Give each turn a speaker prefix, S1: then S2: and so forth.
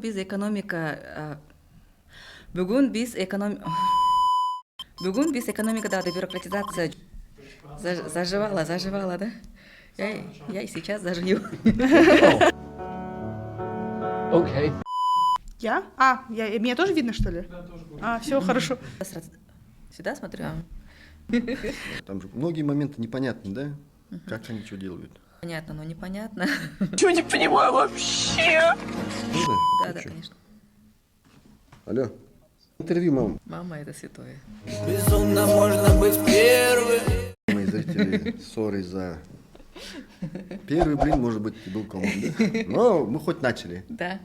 S1: biz Бүгін біз экономикадағы бюрократизация заживала, да? Я и сейчас заживу.
S2: Окей.
S3: Я? Меня тоже видно, что ли? Все, хорошо.
S1: Сюда смотрю.
S4: Там же многие моменты непонятны, да? Как они что делают?
S1: Понятно, но непонятно.
S2: Чего не понимаю вообще?
S1: Да, конечно.
S4: Алло. Интервью, мам.
S1: Мама — это святое.
S2: Безумно можно быть первым.
S4: Мои зрители ссоры за... Первый блин, может быть, и был кому, да? Но мы хоть начали.
S1: Да.